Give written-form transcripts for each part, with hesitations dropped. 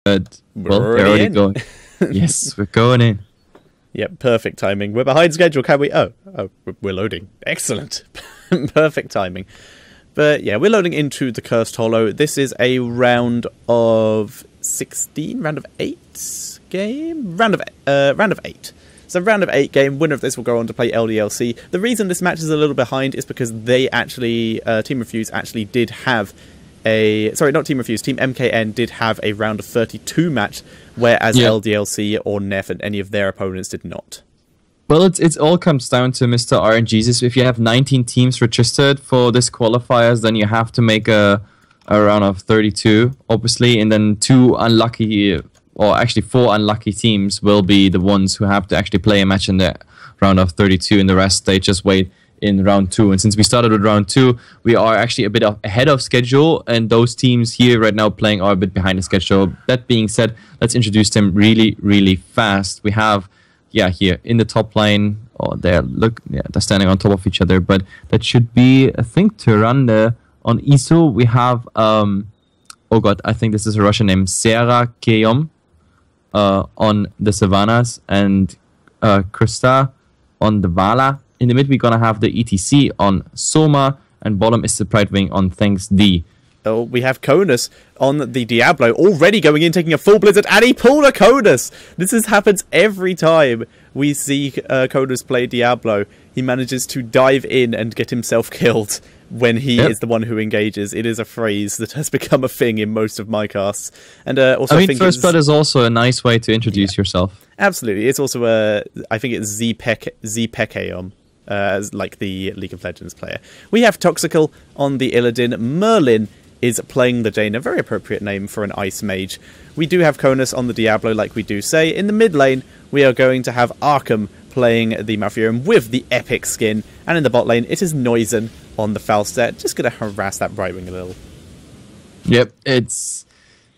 But, well, they're already going. Yes, we're going in. Yep, perfect timing. We're behind schedule, can we? Oh, we're loading. Excellent. Perfect timing. But yeah, we're loading into the Cursed Hollow. This is a round of 16, round of 8 game? Round of 8. So round of 8 game, winner of this will go on to play LDLC. The reason this match is a little behind is because they actually, Team Refuse actually did have sorry, not Team Refuse, Team MKN did have a round of 32 match, whereas LDLC or Neff and any of their opponents did not. Well, it all comes down to Mr. RNGesus. If you have 19 teams registered for this qualifiers, then you have to make a round of 32, obviously, and then 4 unlucky teams will be the ones who have to actually play a match in the round of 32, and the rest, they just wait in round 2. And since we started with round 2, we are actually a bit ahead of schedule, and those teams here right now playing are a bit behind the schedule. That being said, let's introduce them really, really fast. We have, here in the top lane, they're standing on top of each other, but that should be, I think, Tyrande. On ISO, we have, I think this is a Russian name, Sera Keyom on the Savannas, and Krista on the Vala. In the mid, we're going to have the ETC on Soma, and bottom is the Pride Wing on Thanks D. Oh, we have Konus on the Diablo, already going in, taking a full Blizzard, and he pulled a Konus! This happens every time we see Konus play Diablo. He manages to dive in and get himself killed when he is the one who engages. It is a phrase that has become a thing in most of my casts. And also, I think First Blood is also a nice way to introduce yourself. Absolutely. It's also I think it's Zpekeom. As like the League of Legends player. We have Toxical on the Illidan. Merlin is playing the Jaina, very appropriate name for an Ice Mage. We do have Konus on the Diablo, like we do say. In the mid lane, we are going to have Arkham playing the Malfurion with the epic skin. And in the bot lane, it is Noisen on the Falstad. Just going to harass that Brightwing a little. Yep,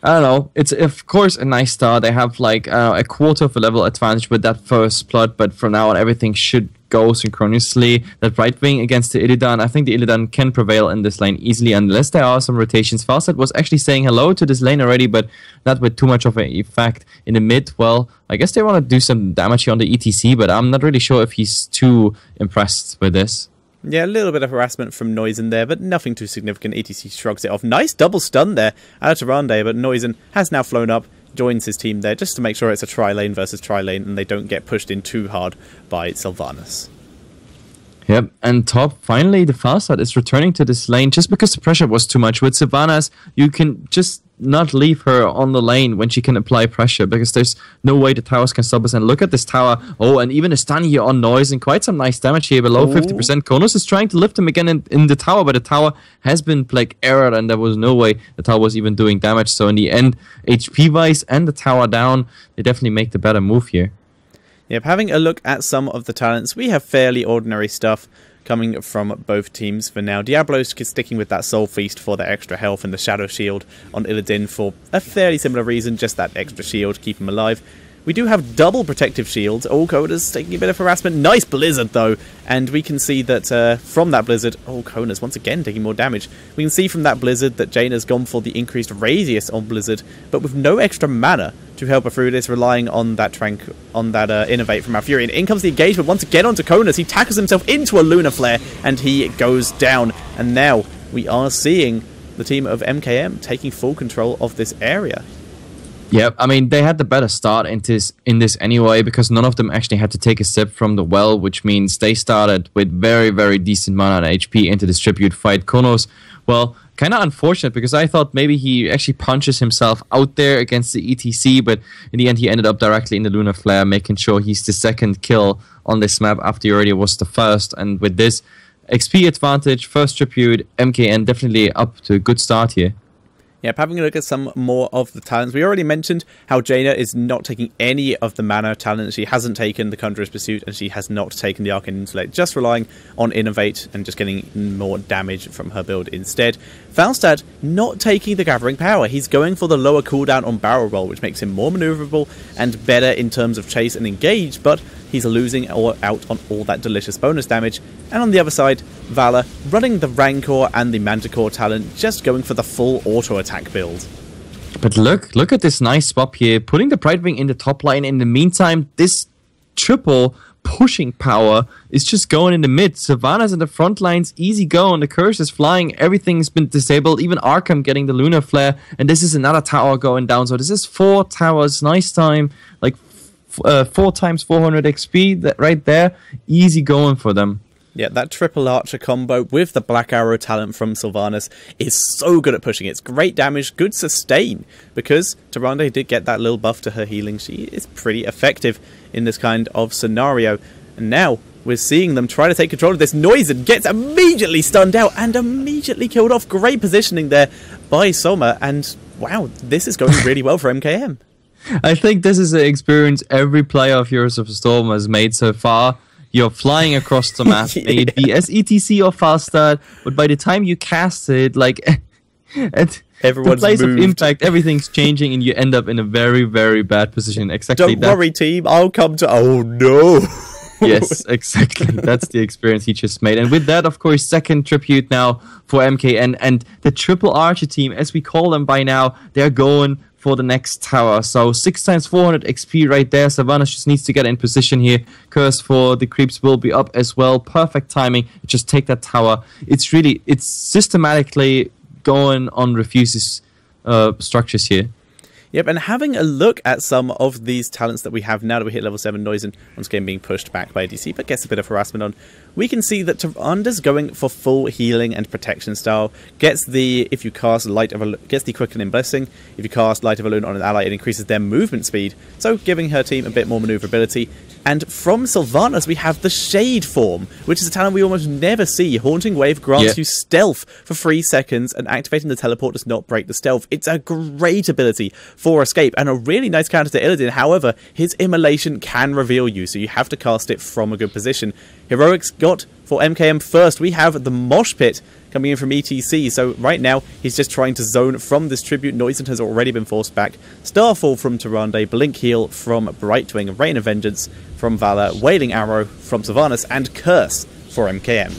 I don't know. It's, of course, a nice start. They have like a quarter of a level advantage with that first plot, but from now on, everything should go synchronously. That right wing against the Illidan, I think the Illidan can prevail in this lane easily unless there are some rotations. Falstad was actually saying hello to this lane already, but not with too much of an effect. In the mid, well, I guess they want to do some damage here on the ETC, but I'm not really sure if he's too impressed with this. Yeah, a little bit of harassment from Noisen there, but nothing too significant. ETC shrugs it off. Nice double stun there out of Rande, but Noisen has now flown up, joins his team there, just to make sure it's a tri-lane versus tri-lane, and they don't get pushed in too hard by Sylvanas. Yep, and top, finally, the Falstad is returning to this lane just because the pressure was too much. With Sylvanas, you can just not leave her on the lane when she can apply pressure because there's no way the towers can stop us. And look at this tower. Oh, and even a stun here on Noise and quite some nice damage here below 50%. Konos is trying to lift him again in the tower, but the tower has been like errored and there was no way the tower was even doing damage. So in the end, HP-wise and the tower down, they definitely make the better move here. Yep, having a look at some of the talents, we have fairly ordinary stuff coming from both teams for now. Diablo's sticking with that Soul Feast for the extra health and the Shadow Shield on Illidan for a fairly similar reason, just that extra shield to keep him alive. We do have double protective shields. Kona's taking a bit of harassment. Nice Blizzard, though. And we can see that from that Blizzard... Kona's once again taking more damage. We can see from that Blizzard that Jaina's gone for the increased radius on Blizzard, but with no extra mana to help her through this, relying on that Innovate from Malfurion. In comes the engagement once again onto Konas. He tackles himself into a Lunar Flare, and he goes down. And now we are seeing the team of MKM taking full control of this area. Yeah, I mean, they had the better start in this anyway, because none of them actually had to take a sip from the well, which means they started with very, very decent mana and HP into this tribute fight. Konos, well, kind of unfortunate, because I thought maybe he actually punches himself out there against the ETC, but in the end he ended up directly in the Lunar Flare, making sure he's the second kill on this map after he already was the first. And with this XP advantage, first tribute, MKN definitely up to a good start here. Yep, having a look at some more of the talents. We already mentioned how Jaina is not taking any of the mana talent. She hasn't taken the Conjurer's Pursuit, and she has not taken the Arcane Intellect, just relying on Innovate and just getting more damage from her build instead. Falstad not taking the Gathering Power. He's going for the lower cooldown on Barrel Roll, which makes him more maneuverable and better in terms of chase and engage, but he's losing out on all that delicious bonus damage. And on the other side, Vala running the Rancor and the Manticore talent, just going for the full auto attack build. But look at this nice swap here, putting the Brightwing in the top line. In the meantime, this triple pushing power is just going in the mid. Sylvanas in the front lines, easy go, and the curse is flying. Everything's been disabled, even Arkham getting the Lunar Flare, and this is another tower going down. So this is 4 towers, nice time, like 4 times 400 XP right there, easy going for them. Yeah, that triple archer combo with the Black Arrow talent from Sylvanas is so good at pushing. It's great damage, good sustain, because Tyrande did get that little buff to her healing. She is pretty effective in this kind of scenario. And now we're seeing them try to take control of this. Noisen gets immediately stunned out and immediately killed off. Great positioning there by Soma, and wow, this is going really well for MKM. I think this is an experience every player of Heroes of the Storm has made so far. You're flying across the map, Yeah. may it be as ETC or fast start, but by the time you cast it, like at Everyone's the place moved. of impact, everything's changing, and you end up in a very, very bad position. Exactly. Don't worry, team. I'll come to... Oh, no. Yes, exactly. That's the experience he just made. And with that, of course, second tribute now for MKN. And the Triple Archer team, as we call them by now, they're going for the next tower. So 6 times 400 XP right there. Sylvanas just needs to get in position here. Curse for the creeps will be up as well. Perfect timing. Just take that tower. It's systematically going on Refuse's structures here. Yep, and having a look at some of these talents that we have now that we hit level 7, Noisen once again being pushed back by DC, but gets a bit of harassment on, we can see that Tyranda's going for full healing and protection style, gets the, if you cast Light of a, gets the Quickening Blessing, if you cast Light of a Loon on an ally, it increases their movement speed, so giving her team a bit more maneuverability. And from Sylvanas, we have the Shade form, which is a talent we almost never see. Haunting Wave grants you stealth for 3 seconds, and activating the teleport does not break the stealth. It's a great ability for escape, and a really nice counter to Illidan. However, his Immolation can reveal you, so you have to cast it from a good position. Heroics got for MKM first. We have the Mosh Pit coming in from ETC, so right now he's just trying to zone from this tribute. Noisen has already been forced back. Starfall from Tyrande, Blink Heal from Brightwing, Rain of Vengeance from Valor, Wailing Arrow from Sylvanas, and Curse for MKM.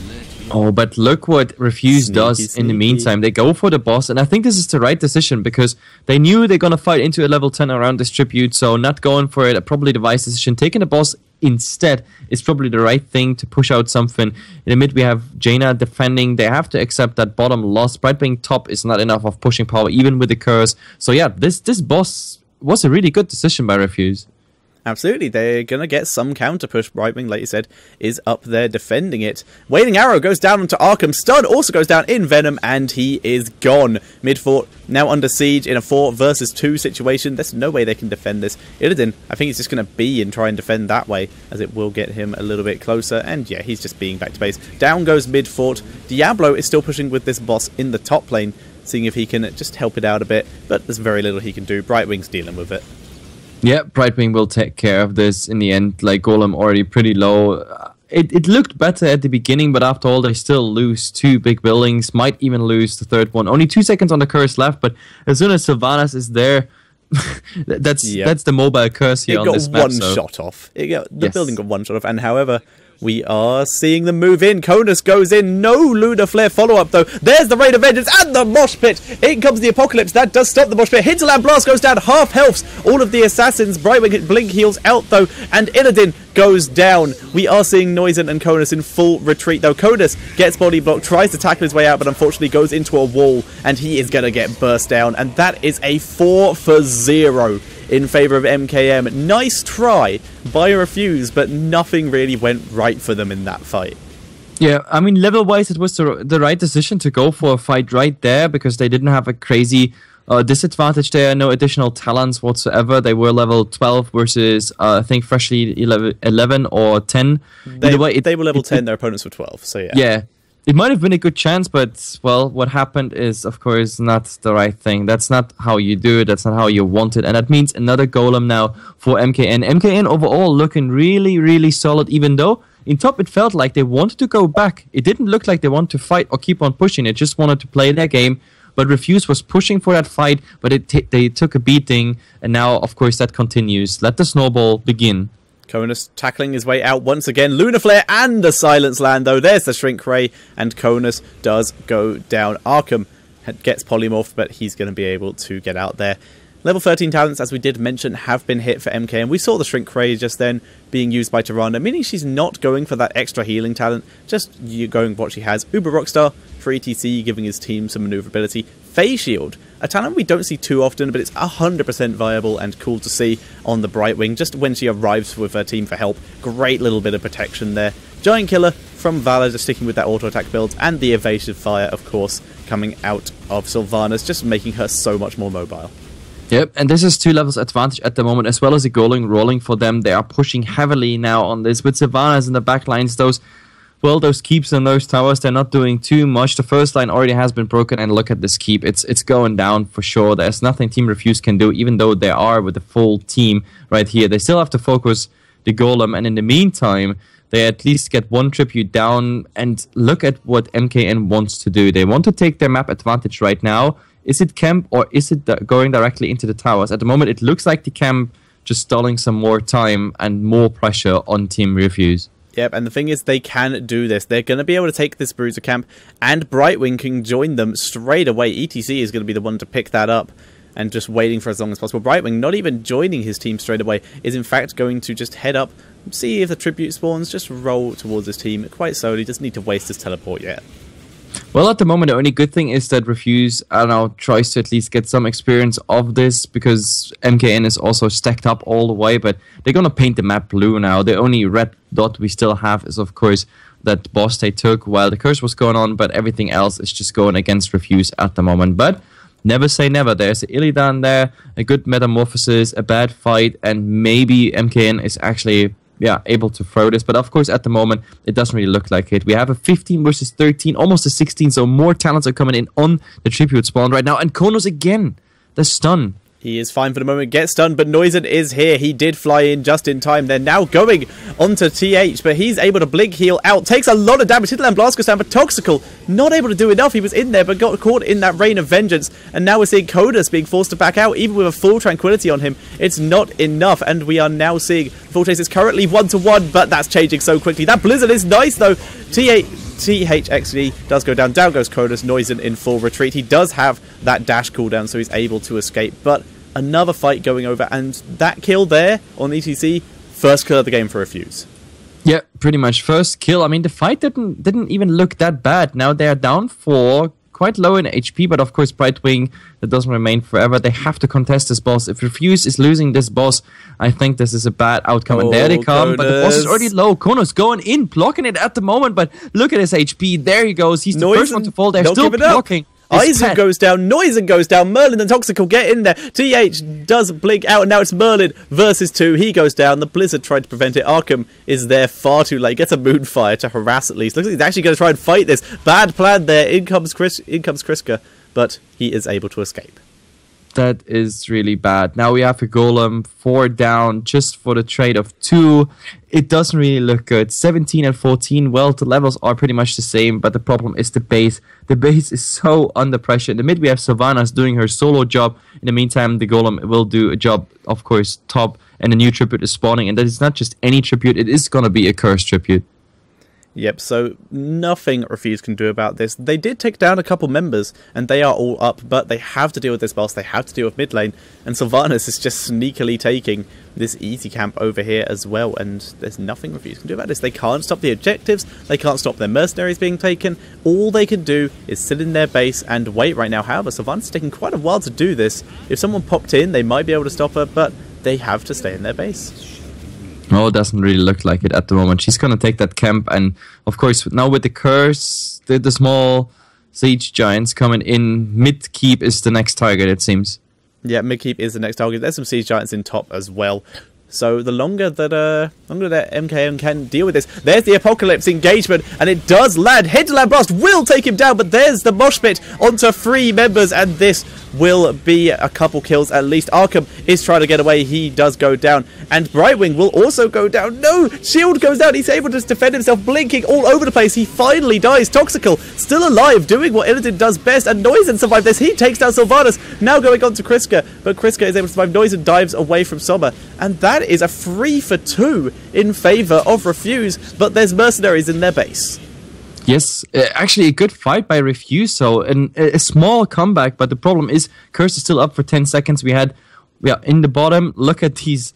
Oh, but look what Refuse does in the Sneaky. meantime. They go for the boss, and I think this is the right decision because they knew they're going to fight into a level 10 around this tribute, so not going for it, probably the wise decision. Taking the boss instead is probably the right thing to push out something. In the mid, we have Jaina defending. They have to accept that bottom loss. Brightwing top is not enough of pushing power, even with the curse. So yeah, this boss was a really good decision by Refuse. Absolutely, they're going to get some counter push. Brightwing, like you said, is up there defending it. Wailing Arrow goes down onto Arkham. Stun also goes down in Venom, and he is gone. Mid-fort now under siege in a 4 versus 2 situation. There's no way they can defend this. Illidan, I think he's just going to be and try and defend that way, as it will get him a little bit closer. And yeah, he's just being back to base. Down goes mid-fort. Diablo is still pushing with this boss in the top lane, seeing if he can just help it out a bit. But there's very little he can do. Brightwing's dealing with it. Yeah, Brightwing will take care of this in the end. Like Golem already pretty low. It looked better at the beginning, but after all, they still lose 2 big buildings. Might even lose the 3rd one. Only 2 seconds on the curse left, but as soon as Sylvanas is there, that's the mobile curse here on this map. It got one shot off. The building got 1 shot off, and however, we are seeing them move in. Konus goes in. No Lunar Flare follow-up, though. There's the Rain of Vengeance and the Mosh Pit. In comes the Apocalypse. That does stop the Mosh Pit. Hinterland Blast goes down. Half healths. All of the Assassins. Brightwing Blink heals out, though. And Illidan goes down. We are seeing Noisen and Konus in full retreat, though. Konus gets body blocked, tries to tackle his way out, but unfortunately goes into a wall, and he is going to get burst down. And that is a 4 for 0. In favour of MKM. Nice try by Refuse, but nothing really went right for them in that fight. Yeah, I mean, level-wise, it was the right decision to go for a fight right there because they didn't have a crazy disadvantage there. No additional talents whatsoever. They were level 12 versus, I think, freshly 11 or 10. They were level 10, their opponents were 12, so yeah. Yeah. It might have been a good chance, but, well, what happened is, of course, not the right thing. That's not how you do it. That's not how you want it. And that means another golem now for MKN. MKN overall looking really, really solid, even though in top it felt like they wanted to go back. It didn't look like they wanted to fight or keep on pushing. It just wanted to play their game. But Refuse was pushing for that fight, but they took a beating. And now, of course, that continues. Let the snowball begin. Konus tackling his way out once again. Lunar Flare and the Silence Land, though. There's the Shrink Ray, and Konus does go down. Arkham gets polymorphed, but he's going to be able to get out there. Level 13 talents, as we did mention, have been hit for MK, and we saw the Shrink Craze just then being used by Tyrande, meaning she's not going for that extra healing talent, just going what she has. Uber Rockstar for ETC, giving his team some maneuverability. Phase Shield, a talent we don't see too often, but it's 100% viable and cool to see on the Brightwing, just when she arrives with her team for help. Great little bit of protection there. Giant Killer from Valor, just sticking with that auto-attack build, and the Evasive Fire, of course, coming out of Sylvanas, just making her so much more mobile. Yep, and this is 2 levels advantage at the moment, as well as a Golem rolling for them. They are pushing heavily now on this. With Sylvanas in the back lines, those keeps and those towers, they're not doing too much. The first line already has been broken, and look at this keep. It's going down for sure. There's nothing Team Refuse can do, even though they are with the full team right here. They still have to focus the Golem, and in the meantime, they at least get 1 tribute down, and look at what MKN wants to do. They want to take their map advantage right now. Is it camp or is it going directly into the towers? At the moment, it looks like the camp just stalling some more time and more pressure on Team Refuse. Yep, and the thing is, they can do this. They're going to be able to take this Bruiser camp, and Brightwing can join them straight away. ETC is going to be the one to pick that up, and just waiting for as long as possible. Brightwing, not even joining his team straight away, is in fact going to just head up, see if the tribute spawns, just roll towards his team quite slowly. Doesn't need to waste his teleport yet. Well, at the moment, the only good thing is that Refuse now tries to at least get some experience of this, because MKN is also stacked up all the way, but they're going to paint the map blue now. The only red dot we still have is, of course, that boss they took while the curse was going on, but everything else is just going against Refuse at the moment. But never say never. There's an Illidan there, a good metamorphosis, a bad fight, and maybe MKN is actually able to throw this. But of course, at the moment, it doesn't really look like it. We have a 15 versus 13, almost a 16, so more talents are coming in on the tribute spawn right now. And Konos again, the stun. He is fine for the moment, gets stunned, but Noisen is here. He did fly in just in time. They're now going onto TH, but he's able to blink heal out. Takes a lot of damage. Hinterland Blast goes down, but Toxical not able to do enough. He was in there, but got caught in that rain of vengeance. And now we're seeing Kodas being forced to back out, even with a full tranquility on him. It's not enough, and we are now seeing Full Chase is currently 1-1, but that's changing so quickly. That Blizzard is nice, though. TH actually does go down. Down goes Kodas. Noisen in full retreat. He does have that dash cooldown, so he's able to escape. But another fight going over, and that kill there on ETC, first kill of the game for Refuse. Yeah, pretty much first kill. I mean, the fight didn't even look that bad. Now they are down 4, quite low in HP, but of course Brightwing, that doesn't remain forever. They have to contest this boss. If Refuse is losing this boss, I think this is a bad outcome. And there they come, but the boss is already low. Konos going in, blocking it at the moment, but look at his HP. There he goes. He's the first one to fall. They're still blocking. Aizen goes down, Noisen goes down, Merlin and Toxical get in there. TH does blink out, and now it's Merlin versus 2. He goes down. The Blizzard tried to prevent it. Arkham is there far too late. Gets a Moonfire to harass at least. Looks like he's actually going to try and fight this. Bad plan there. In comes Kriska, but he is able to escape. That is really bad. Now we have a Golem 4 down just for the trade of 2. It doesn't really look good. 17 and 14. Well, the levels are pretty much the same, but the problem is the base. The base is so under pressure. In the mid, we have Sylvanas doing her solo job. In the meantime, the Golem will do a job, of course, top, and a new tribute is spawning. And that is not just any tribute. It is going to be a cursed tribute. Yep, so nothing Refuse can do about this. They did take down a couple members, and they are all up, but they have to deal with this boss. They have to deal with mid lane, and Sylvanas is just sneakily taking this easy camp over here as well, and there's nothing Refuse can do about this. They can't stop the objectives. They can't stop their mercenaries being taken. All they can do is sit in their base and wait right now. However, Sylvanas is taking quite a while to do this. If someone popped in, they might be able to stop her, but they have to stay in their base. No, it doesn't really look like it at the moment. She's going to take that camp, and of course, now with the curse, the small siege giants coming in, mid-keep is the next target, it seems. Yeah, mid-keep is the next target. There's some siege giants in top as well. So the longer that MKN can deal with this, there's the Apocalypse engagement, and it does land. Hinterland Blast will take him down, but there's the mosh pit onto 3 members, and this will be a couple kills at least. Arkham is trying to get away. He does go down, and Brightwing will also go down. No, shield goes down. He's able to defend himself, blinking all over the place. He finally dies. Toxical still alive, doing what Illidan does best, and Noisen survived this. He takes down Sylvanas, now going on to Kriska, but Kriska is able to survive. Noisen dives away from Sommer, and that is a 3 for 2 in favour of Refuse, but there's mercenaries in their base. Yes, actually a good fight by Refuse. So a small comeback, but the problem is Curse is still up for 10 seconds. We are in the bottom. Look at these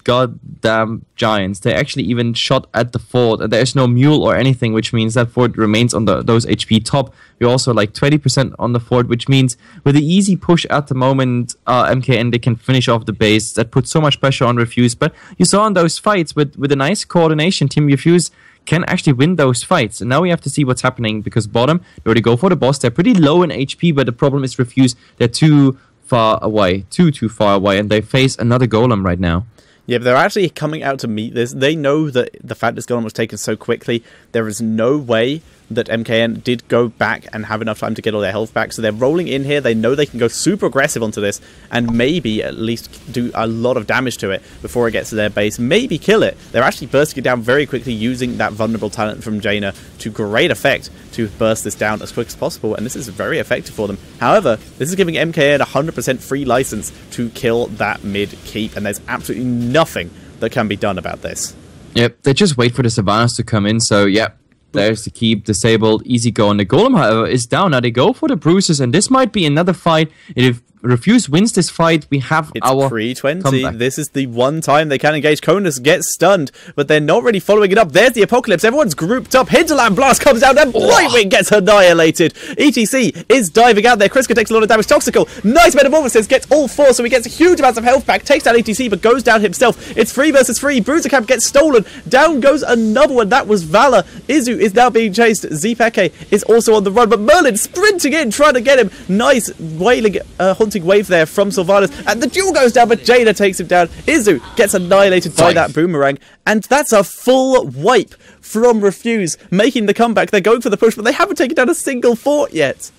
goddamn giants. They actually even shot at the fort, and there's no mule or anything, which means that fort remains on those HP top. We're also like 20% on the fort, which means with the easy push at the moment, MKN, they can finish off the base. That puts so much pressure on Refuse. But you saw in those fights with a nice coordination, Team Refuse can actually win those fights. And now we have to see what's happening, because bottom, they already go for the boss. They're pretty low in HP, but the problem is Refuse. They're too far away, too far away, and they face another golem right now. Yeah, but they're actually coming out to meet this. They know that the fact this golem was taken so quickly, there is no way that MKN did go back and have enough time to get all their health back. So they're rolling in here. They know they can go super aggressive onto this and maybe at least do a lot of damage to it before it gets to their base. Maybe kill it. They're actually bursting it down very quickly using that vulnerable talent from Jaina to great effect to burst this down as quick as possible. And this is very effective for them. However, this is giving MKN 100% free license to kill that mid keep. And there's absolutely nothing that can be done about this. Yep, they just wait for the Savannas to come in. So, yeah. There's the keep disabled, easy go. And the golem, however, is down. Now they go for the bruises, and this might be another fight. If Refuse wins this fight, we have our pre-20. comeback. This is the one time they can engage. Konus gets stunned, but they're not really following it up. There's the Apocalypse. Everyone's grouped up. Hinterland Blast comes down, and Brightwing gets annihilated. ETC is diving out there. Kriska takes a lot of damage. Toxical, nice Metamorphosis, gets all four, so he gets huge amounts of health back. Takes down ETC, but goes down himself. It's 3 versus 3. Bruiser Camp gets stolen. Down goes another one. That was Valor. Izu is now being chased. Zpeke is also on the run, but Merlin sprinting in, trying to get him. Nice wailing, haunting wave there from Sylvanas, and the duel goes down, but Jaina takes him down. Izu gets annihilated by that boomerang, and that's a full wipe from Refuse, making the comeback. They're going for the push, but they haven't taken down a single fort yet.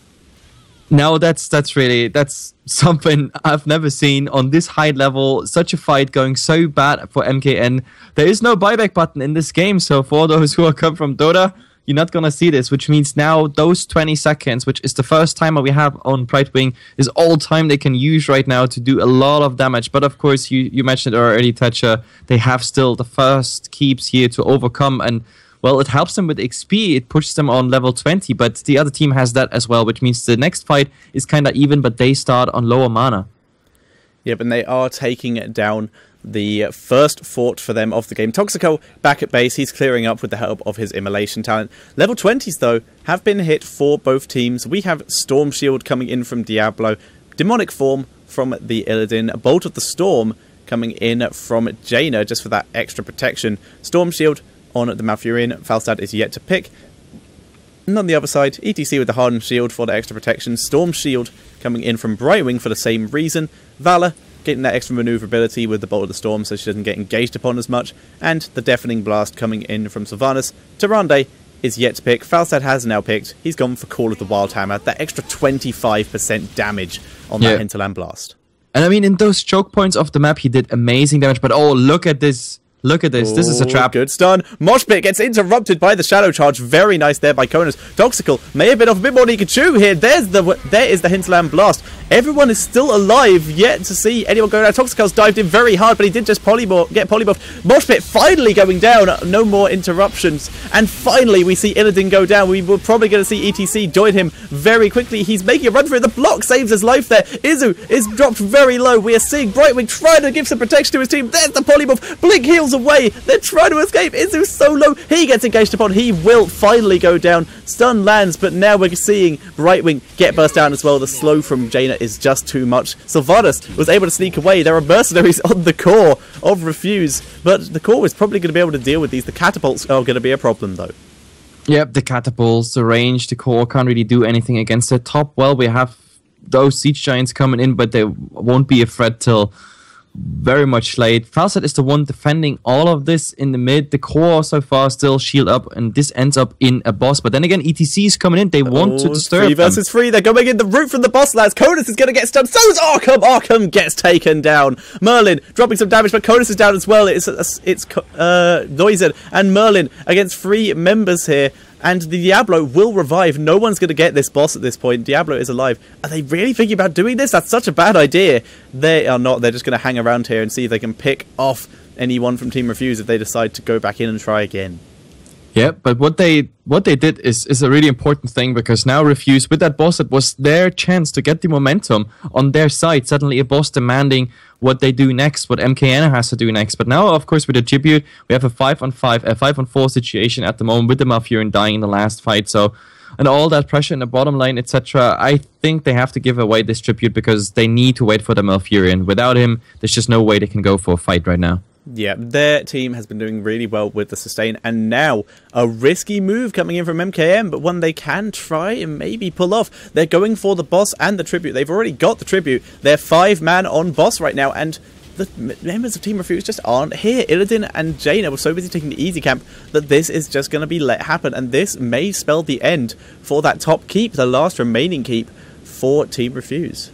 No, that's something I've never seen on this high level. Such a fight going so bad for MKN. There is no buyback button in this game, so for those who are come from Dota, you're not going to see this, which means now those 20 seconds, which is the first timer we have on Brightwing, is all time they can use right now to do a lot of damage. But of course, you mentioned already, Tetcher, they have still the first keeps here to overcome, and well, it helps them with XP, it pushes them on level 20, but the other team has that as well, which means the next fight is kind of even, but they start on lower mana. Yep, and they are taking down the first fort for them of the game. Toxico back at base. He's clearing up with the help of his immolation talent. Level 20s, though, have been hit for both teams. We have Storm Shield coming in from Diablo, Demonic Form from the Illidan, Bolt of the Storm coming in from Jaina just for that extra protection. Storm Shield on the Malfurion. Falstad is yet to pick. And on the other side, ETC with the Hardened Shield for the extra protection. Storm Shield coming in from Brightwing for the same reason. Valor getting that extra maneuverability with the Bolt of the Storm so she doesn't get engaged upon as much. And the Deafening Blast coming in from Sylvanas. Tyrande is yet to pick. Falstad has now picked. He's gone for Call of the Wildhammer. That extra 25% damage on that Hinterland Blast. And I mean, in those choke points of the map, he did amazing damage. But oh, look at this. Look at this. This is a trap. Good stun. Mosh Pit gets interrupted by the Shadow Charge. Very nice there by Konus. Toxical may have been off a bit more than he could chew here. There is the Hinterland Blast. Everyone is still alive, yet to see anyone go down. Toxical's dived in very hard, but he did just get polybuffed. Mosh Pit finally going down. No more interruptions. And finally, we see Illidan go down. We were probably going to see ETC join him very quickly. He's making a run for it. The block saves his life there. Izu is dropped very low. We are seeing Brightwing trying to give some protection to his team. There's the polybuff. Blink heals away. They're trying to escape. Izu's so low. He gets engaged upon. He will finally go down. Stun lands, but now we're seeing Brightwing get burst down as well. The slow from Jaina is just too much. Sylvanas was able to sneak away. There are mercenaries on the core of Refuse, but the core is probably going to be able to deal with these. The catapults are going to be a problem, though. Yep, the catapults, the range, the core can't really do anything against the top. Well, we have those siege giants coming in, but they won't be a threat till very much late. Falstad is the one defending all of this in the mid. The core so far still shield up, and this ends up in a boss. But then again, ETC is coming in. They want to disturb 3 versus 3. They're going in the route from the boss lads. Konus is going to get stunned. So is Arkham. Arkham gets taken down. Merlin dropping some damage, but Konus is down as well. It's Noisen and Merlin against 3 members here. And the Diablo will revive. No one's going to get this boss at this point. Diablo is alive. Are they really thinking about doing this? That's such a bad idea. They are not. They're just going to hang around here and see if they can pick off anyone from Team Refuse if they decide to go back in and try again. Yeah, but what they did is a really important thing, because now Refuse, with that boss, it was their chance to get the momentum on their side. Suddenly a boss demanding what they do next, what MKN has to do next. But now, of course, with the tribute, we have a 5-on-5, a 5-on-4 situation at the moment with the Malfurion dying in the last fight. So, and all that pressure in the bottom lane, etc. I think they have to give away this tribute because they need to wait for the Malfurion. Without him, there's just no way they can go for a fight right now. Yeah, their team has been doing really well with the sustain, and now a risky move coming in from MKM, but one they can try and maybe pull off. They're going for the boss and the tribute. They've already got the tribute. They're 5-man on boss right now, and the members of Team Refuse just aren't here. Illidan and Jaina were so busy taking the easy camp that this is just going to be let happen, and this may spell the end for that top keep, the last remaining keep for Team Refuse.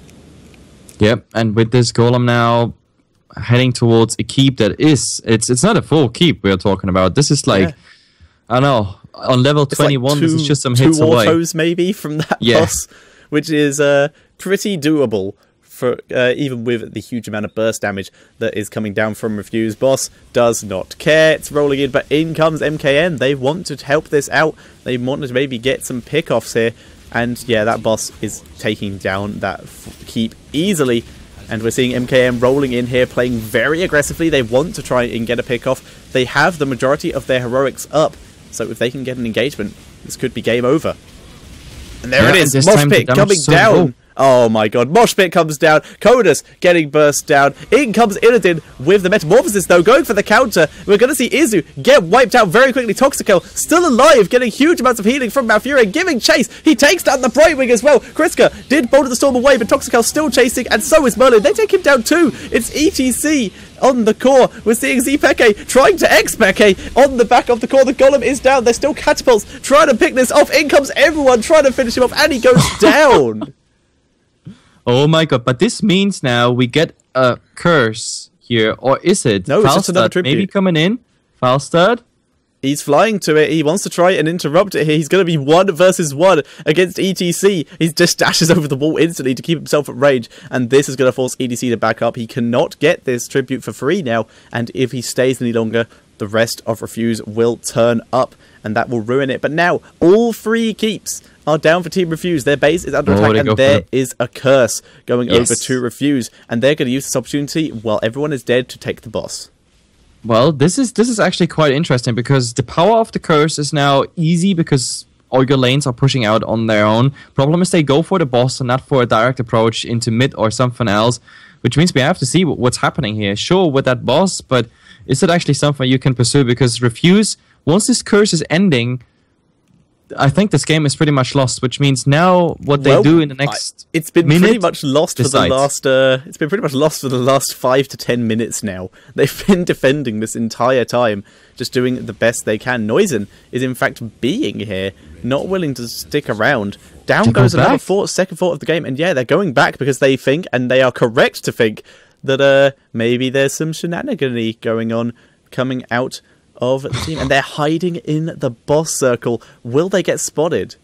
Yep, and with this golem now heading towards a keep that is, it's not a full keep we're talking about. This is like, I don't know, on level 21, like this is just some hits away. 2 autos maybe from that boss, which is pretty doable for even with the huge amount of burst damage that is coming down from Refuse. Boss does not care, it's rolling in, but in comes MKN. They want to help this out. They want to maybe get some pickoffs here, and yeah, that boss is taking down that keep easily. And we're seeing MKM rolling in here, playing very aggressively. They want to try and get a pick off. They have the majority of their heroics up. So if they can get an engagement, this could be game over. And there it is. Mosh Pit coming down. Oh my god, Mosh Pit comes down, Codus getting burst down, in comes Illidan with the Metamorphosis though, going for the counter. We're going to see Izu get wiped out very quickly. Toxical still alive, getting huge amounts of healing from Malfurion, giving chase. He takes down the Brightwing as well. Kriska did Bolt of the Storm away, but Toxical still chasing, and so is Merlin. They take him down too. It's ETC on the core. We're seeing Zpeke trying to X-Peke on the back of the core. The Golem is down. There's still catapults trying to pick this off. In comes everyone trying to finish him off, and he goes down. Oh my god, but this means now we get a curse here, or is it? No, it's just another tribute. Maybe coming in? Falstad? He's flying to it. He wants to try and interrupt it here. He's going to be 1 versus 1 against ETC. He just dashes over the wall instantly to keep himself at range, and this is going to force ETC to back up. He cannot get this tribute for free now, and if he stays any longer, the rest of Refuse will turn up, and that will ruin it. But now, all 3 keeps are down for Team Refuse. Their base is under attack, and there is a curse going over to Refuse, and they're going to use this opportunity while everyone is dead to take the boss. Well, this is actually quite interesting, because the power of the curse is now easy because all your lanes are pushing out on their own. Problem is they go for the boss and not for a direct approach into mid or something else, which means we have to see what's happening here. Sure, with that boss, but is it actually something you can pursue? Because Refuse, once this curse is ending, I think this game is pretty much lost, which means now what they do in the next it's been pretty much lost for the last it's been pretty much lost for the last 5 to 10 minutes now. They've been defending this entire time, just doing the best they can. Noizen is in fact being here, not willing to stick around. Down goes another second thought of the game, and yeah, they're going back because they think, and they are correct to think, that maybe there's some shenanigan-y going on coming out of the team, and they're hiding in the boss circle. Will they get spotted?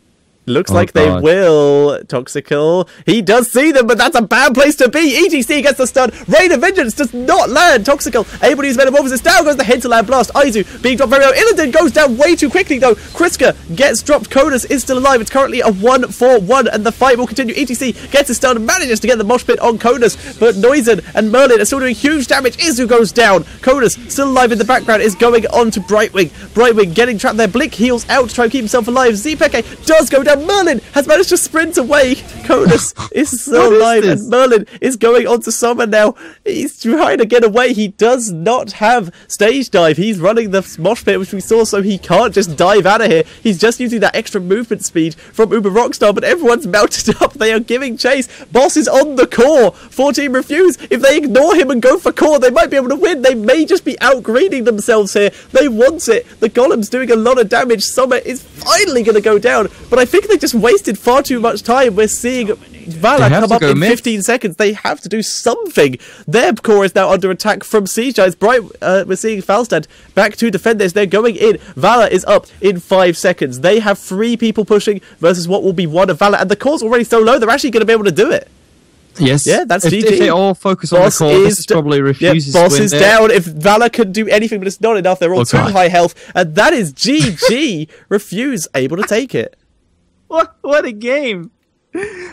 Looks like they will. Toxical. He does see them, but that's a bad place to be. ETC gets the stun. Rain of Vengeance does not land. Toxical able to use Metamorphosis. Down goes the Hinterland Blast. Aizu being dropped very low. Illidan goes down way too quickly, though. Kriska gets dropped. Codus is still alive. It's currently a 1-4-1, and the fight will continue. ETC gets his stun and manages to get the mosh pit on Codus, but Noizen and Merlin are still doing huge damage. Izu goes down. Codus, still alive in the background, is going on to Brightwing. Brightwing getting trapped there. Blink heals out to try and keep himself alive. Zpeke does go down. Merlin has managed to sprint away. Codus is still alive, and Merlin is going on to Summer now. He's trying to get away. He does not have stage dive. He's running the mosh pit, which we saw, so he can't just dive out of here. He's just using that extra movement speed from Uber Rockstar, but everyone's mounted up. They are giving chase. Boss is on the core for Team Refuse. If they ignore him and go for core, they might be able to win. They may just be outgreening themselves here. They want it. The Golem's doing a lot of damage. Summer is finally going to go down, but I think they just wasted far too much time. We're seeing Vala come up in 15 seconds. They have to do something. Their core is now under attack from Siege Giants. We're seeing Falstad back to defend this. They're going in. Vala is up in 5 seconds. They have 3 people pushing versus what will be 1 of Vala, and the core's already so low, they're actually going to be able to do it. Yes. Yeah, that's if, GG. If they all focus on the core, this is probably Refuse's Boss win is there. down. If Valor can do anything, but it's not enough. They're all too high health. And that is GG. Refuse able to take it. What a game.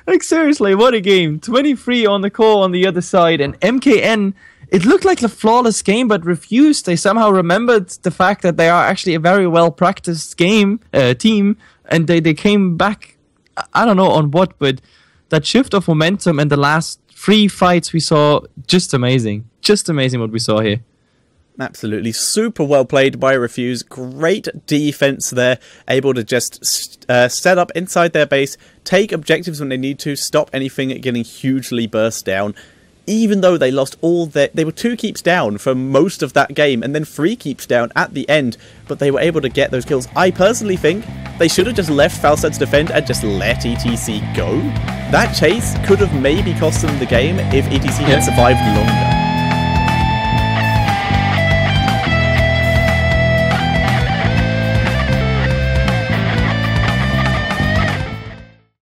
Like, seriously, what a game. 23 on the core on the other side. And MKN, it looked like a flawless game, but Refuse, they somehow remembered the fact that they are actually a very well-practiced team. And they came back, I don't know on what, but that shift of momentum and the last 3 fights we saw, just amazing. Just amazing what we saw here. Absolutely. Super well played by Refuse. Great defense there. Able to just set up inside their base, take objectives when they need to, stop anything getting hugely burst down. Even though they lost all their... They were 2 keeps down for most of that game, and then 3 keeps down at the end, but they were able to get those kills. I personally think they should have just left Falstad to defend and just let ETC go. That chase could have maybe cost them the game if ETC had survived longer.